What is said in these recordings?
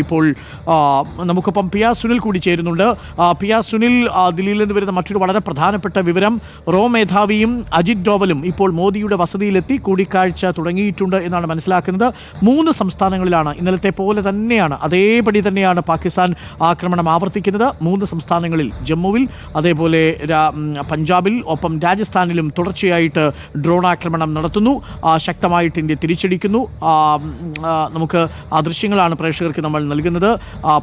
ഇപ്പോൾ നമുക്കൊപ്പം P R Sunil കൂടി ചേരുന്നുണ്ട്. പി ആർ സുനിൽ, ദില്ലിയിൽ നിന്ന് വരുന്ന മറ്റൊരു വളരെ പ്രധാനപ്പെട്ട വിവരം, റോ മേധാവിയും അജിത് ഡോവലും ഇപ്പോൾ മോദിയുടെ വസതിയിലെത്തി കൂടിക്കാഴ്ച തുടങ്ങിയിട്ടുണ്ട് എന്നാണ് മനസ്സിലാക്കുന്നത്. 3 സംസ്ഥാനങ്ങളിലാണ്, ഇന്നലത്തെ പോലെ തന്നെയാണ്, അതേപടി തന്നെയാണ് പാകിസ്ഥാൻ ആക്രമണം ആവർത്തിക്കുന്നത്. 3 സംസ്ഥാനങ്ങളിൽ, ജമ്മുവിൽ, അതേപോലെ പഞ്ചാബിൽ, ഒപ്പം രാജസ്ഥാനിലും തുടർച്ചയായിട്ട് ഡ്രോൺ ആക്രമണം നടത്തുന്നു. ശക്തമായിട്ട് ഇന്ത്യ തിരിച്ചടിക്കുന്നു. നമുക്ക് ആ ദൃശ്യങ്ങളാണ് പ്രേക്ഷകർക്ക് നമ്മൾ നൽകുന്നത്.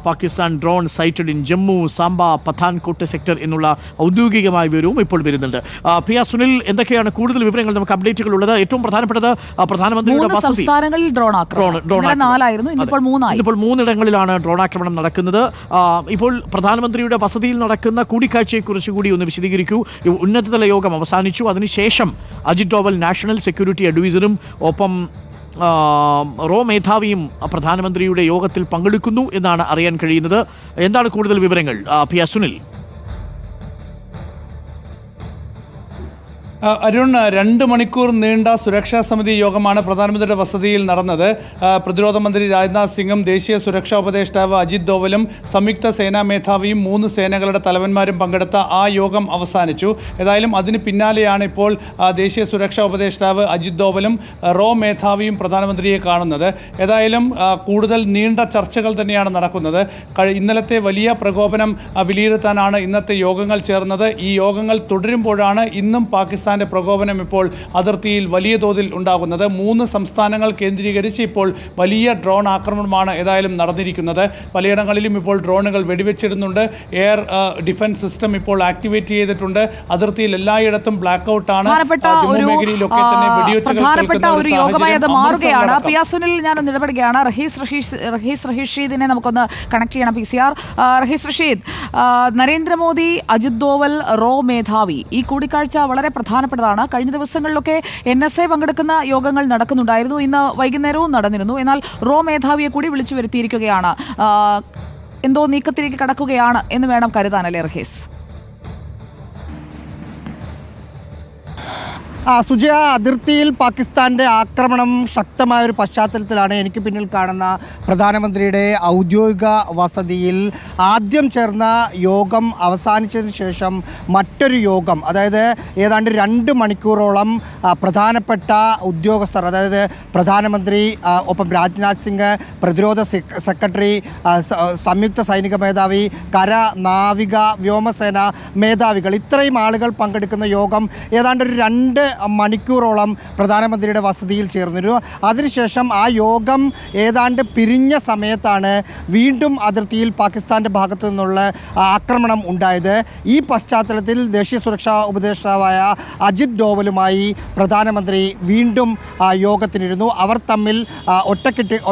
Pakistan drone sighted in Jammu, Samba, Pathankot sector എന്നുള്ള ഔദ്യോഗികമായ വിവരവും ഇപ്പോൾ വരുന്നുണ്ട്. പി ആർ സുനിൽ, എന്തൊക്കെയാണ് കൂടുതൽ വിവരങ്ങൾ, നമുക്ക് അപ്ഡേറ്റുകൾ ഉള്ളത്? ഏറ്റവും പ്രധാനപ്പെട്ടത് പ്രധാനമന്ത്രിയുടെ വസതി, ഇപ്പോൾ 3 ഇടങ്ങളിലാണ് ഡ്രോൺ ആക്രമണം നടക്കുന്നത്. ഇപ്പോൾ പ്രധാനമന്ത്രിയുടെ വസതിയിൽ നടക്കുന്ന കൂടിക്കാഴ്ചയെക്കുറിച്ച് കൂടി ഒന്ന് വിശദീകരിക്കൂ. ഉന്നതതല യോഗം അവസാനിച്ചു, അതിനുശേഷം അജിത് ഡോവൽ നാഷണൽ സെക്യൂരിറ്റി അഡ്വൈസറും ഒപ്പം റോ മേധാവിയും പ്രധാനമന്ത്രിയുടെ യോഗത്തിൽ പങ്കെടുക്കുന്നു എന്നാണ് അറിയാൻ കഴിയുന്നത്. എന്താണ് കൂടുതൽ വിവരങ്ങൾ, പി ആർ സുനിൽ? അരുൺ, 2 മണിക്കൂർ നീണ്ട സുരക്ഷാ സമിതി യോഗമാണ് പ്രധാനമന്ത്രിയുടെ വസതിയിൽ നടന്നത്. പ്രതിരോധ മന്ത്രി രാജ്നാഥ് സിംഗും ദേശീയ സുരക്ഷാ ഉപദേഷ്ടാവ് അജിത് ഡോവലും സംയുക്ത സേനാ മേധാവിയും 3 സേനകളുടെ തലവന്മാരും പങ്കെടുത്ത ആ യോഗം അവസാനിച്ചു. ഏതായാലും അതിന് പിന്നാലെയാണ് ഇപ്പോൾ ദേശീയ സുരക്ഷാ ഉപദേഷ്ടാവ് അജിത് ഡോവലും റോ മേധാവിയും പ്രധാനമന്ത്രിയെ കാണുന്നത്. ഏതായാലും കൂടുതൽ നീണ്ട ചർച്ചകൾ തന്നെയാണ് നടക്കുന്നത്. ഇന്നലത്തെ വലിയ പ്രകോപനം വിലയിരുത്താനാണ് ഇന്നത്തെ യോഗങ്ങൾ ചേർന്നത്. ഈ യോഗങ്ങൾ തുടരുമ്പോഴാണ് ഇന്നും പാകിസ്ഥാന്റെ പ്രകോപനം ഇപ്പോൾ അതിർത്തിയിൽ വലിയ തോതിൽ ഉണ്ടാകുന്നത്. 3 സംസ്ഥാനങ്ങൾ കേന്ദ്രീകരിച്ച് ഇപ്പോൾ വലിയ ഡ്രോൺ ആക്രമണമാണ് ഏതായാലും നടന്നിരിക്കുന്നത്. പലയിടങ്ങളിലും ഇപ്പോൾ ഡ്രോണുകൾ വെടിവെച്ചിടുന്നുണ്ട്. എയർ ഡിഫൻസ് സിസ്റ്റം ഇപ്പോൾ ആക്ടിവേറ്റ് ചെയ്തിട്ടുണ്ട്. അതിർത്തിയിൽ എല്ലായിടത്തും ബ്ലാക്ക് ഔട്ട് ആണ്. ജമ്മു മേഖലയിലൊക്കെ തന്നെ വെടിവെച്ചുകൾ മാറുകയാണ്. പി ആർ സുനിൽ, ഞാനൊന്ന് ഇടപെടുകയാണ്. റഹീസ് റഷീദിനെ നമുക്കൊന്ന് കണക്ട് ചെയ്യണം. PCR റഹീസ് റഷീദ്, നരേന്ദ്രമോദി, അജിത് ഡോവൽ, റോ മേധാവി, ഈ കൂടിക്കാഴ്ച വളരെ പ്രധാനപ്പെട്ടതാണ്. കഴിഞ്ഞ ദിവസങ്ങളിലൊക്കെ NSA പങ്കെടുക്കുന്ന യോഗങ്ങൾ നടക്കുന്നുണ്ടായിരുന്നു. ഇന്ന് വൈകുന്നേരവും നടന്നിരുന്നു. എന്നാൽ റോ മേധാവിയെ കൂടി വിളിച്ചു വരുത്തിയിരിക്കുകയാണ്. എന്തോ നീക്കത്തിലേക്ക് കടക്കുകയാണ് എന്ന് വേണം കരുതാനല്ലേ റഹീസ്? സുജയ, അതിർത്തിയിൽ പാകിസ്ഥാന്റെ ആക്രമണം ശക്തമായൊരു പശ്ചാത്തലത്തിലാണ് എനിക്ക് പിന്നിൽ കാണുന്ന പ്രധാനമന്ത്രിയുടെ ഔദ്യോഗിക വസതിയിൽ ആദ്യം ചേർന്ന യോഗം അവസാനിച്ചതിന് ശേഷം മറ്റൊരു യോഗം, അതായത് ഏതാണ്ട് 2 മണിക്കൂറോളം പ്രധാനപ്പെട്ട ഉദ്യോഗസ്ഥർ, അതായത് പ്രധാനമന്ത്രി, ഒപ്പം രാജ്നാഥ് സിംഗ്, പ്രതിരോധ സെക്രട്ടറി, സംയുക്ത സൈനിക മേധാവി, കര, നാവിക, വ്യോമസേന മേധാവികൾ, ഇത്രയും ആളുകൾ പങ്കെടുക്കുന്ന യോഗം ഏതാണ്ട് ഒരു 2 മണിക്കൂറോളം പ്രധാനമന്ത്രിയുടെ വസതിയിൽ ചേർന്നിരുന്നു. അതിനുശേഷം ആ യോഗം ഏതാണ്ട് പിരിഞ്ഞ സമയത്താണ് വീണ്ടും അതിർത്തിയിൽ പാകിസ്ഥാൻ്റെ ഭാഗത്തു നിന്നുള്ള ആക്രമണം ഉണ്ടായത്. ഈ പശ്ചാത്തലത്തിൽ ദേശീയ സുരക്ഷാ ഉപദേഷ്ടാവായ അജിത് ഡോവലുമായി പ്രധാനമന്ത്രി വീണ്ടും യോഗത്തിനിരുന്നു. അവർ തമ്മിൽ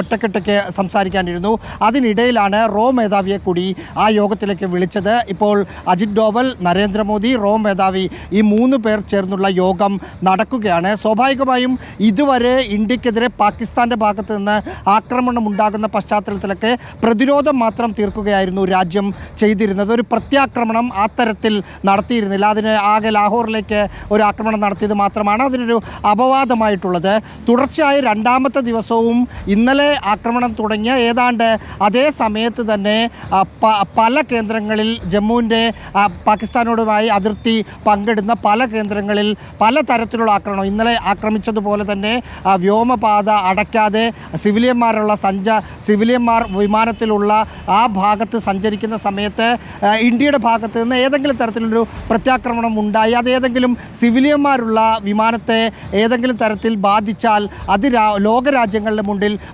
ഒറ്റക്കെട്ടയ്ക്ക് സംസാരിക്കാനിരുന്നു. അതിനിടയിലാണ് റോ മേധാവിയെ കൂടി ആ യോഗത്തിലേക്ക് വിളിച്ചത്. ഇപ്പോൾ അജിത് ഡോവൽ, നരേന്ദ്രമോദി, റോ മേധാവി, ഈ 3 പേർ ചേർന്നുള്ള യോഗം നടക്കുകയാണ്. സ്വാഭാവികമായും ഇതുവരെ ഇന്ത്യക്കെതിരെ പാകിസ്ഥാൻ്റെ ഭാഗത്തു നിന്ന് ആക്രമണം ഉണ്ടാകുന്ന പശ്ചാത്തലത്തിലൊക്കെ പ്രതിരോധം മാത്രം തീർക്കുകയായിരുന്നു രാജ്യം ചെയ്തിരുന്നത്. ഒരു പ്രത്യാക്രമണം ആ തരത്തിൽ നടത്തിയിരുന്നില്ല. അതിന് ആകെ ലാഹോറിലേക്ക് ഒരു ആക്രമണം നടത്തിയത് മാത്രമാണ് അതിനൊരു അപവാദമായിട്ടുള്ളത്. തുടർച്ചയായ 2ാമത്തെ ദിവസവും ഇന്നലെ ആക്രമണം തുടങ്ങിയ ഏതാണ്ട് അതേ സമയത്ത് തന്നെ പല കേന്ദ്രങ്ങളിൽ, ജമ്മുവിൻ്റെ പാകിസ്ഥാനോടുമായി അതിർത്തി പങ്കിടുന്ന പല കേന്ദ്രങ്ങളിൽ പല തരത്തിലുള്ള ആക്രമണം, ഇന്നലെ ആക്രമിച്ചതുപോലെ തന്നെ വ്യോമപാത അടയ്ക്കാതെ സിവിലിയന്മാർ വിമാനത്തിലുള്ള ആ ഭാഗത്ത് സഞ്ചരിക്കുന്ന സമയത്ത് ഇന്ത്യയുടെ ഭാഗത്ത് നിന്ന് ഏതെങ്കിലും തരത്തിലൊരു പ്രത്യാക്രമണം ഉണ്ടായി അത് ഏതെങ്കിലും സിവിലിയന്മാരുള്ള വിമാനത്തെ ഏതെങ്കിലും തരത്തിൽ ബാധിച്ചാൽ അത് ലോകരാജ്യങ്ങളുടെ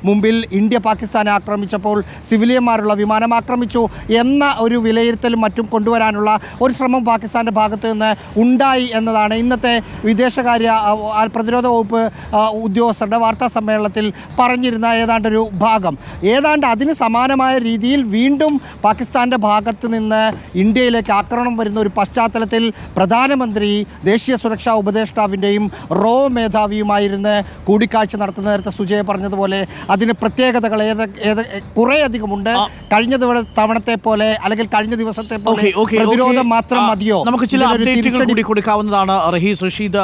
മുമ്പിൽ ഇന്ത്യ പാകിസ്ഥാനെ ആക്രമിച്ചപ്പോൾ സിവിലിയന്മാരുള്ള വിമാനം ആക്രമിച്ചു എന്ന ഒരു വിലയിരുത്തലും മറ്റും കൊണ്ടുവരാനുള്ള ഒരു ശ്രമം പാകിസ്ഥാൻ്റെ ഭാഗത്തു നിന്ന് ഉണ്ടായി എന്നതാണ് ഇന്നത്തെ പ്രതിരോധ വകുപ്പ് ഉദ്യോഗസ്ഥരുടെ വാർത്താ സമ്മേളനത്തിൽ പറഞ്ഞിരുന്ന ഏതാണ്ടൊരു ഭാഗം. ഏതാണ്ട് അതിന് സമാനമായ രീതിയിൽ വീണ്ടും പാകിസ്ഥാൻ്റെ ഭാഗത്തു നിന്ന് ഇന്ത്യയിലേക്ക് ആക്രമണം വരുന്ന ഒരു പശ്ചാത്തലത്തിൽ പ്രധാനമന്ത്രി ദേശീയ സുരക്ഷാ ഉപദേഷ്ടാവിൻ്റെയും റോ മേധാവിയുമായിരുന്ന് കൂടിക്കാഴ്ച നടത്തുന്ന നേരത്തെ സുജയ പറഞ്ഞതുപോലെ അതിന് പ്രത്യേകതകൾ കുറേയധികമുണ്ട്. കഴിഞ്ഞ തവണത്തെ പോലെ അല്ലെങ്കിൽ കഴിഞ്ഞ ദിവസത്തെ പോലെ പ്രതിരോധം മാത്രം മതിയോ? നമുക്ക് ചില അപ്ഡേറ്റുകൾ കൂടി കൊടുക്കാവുന്നതാണ്. റഹീസ് റഷീദ്,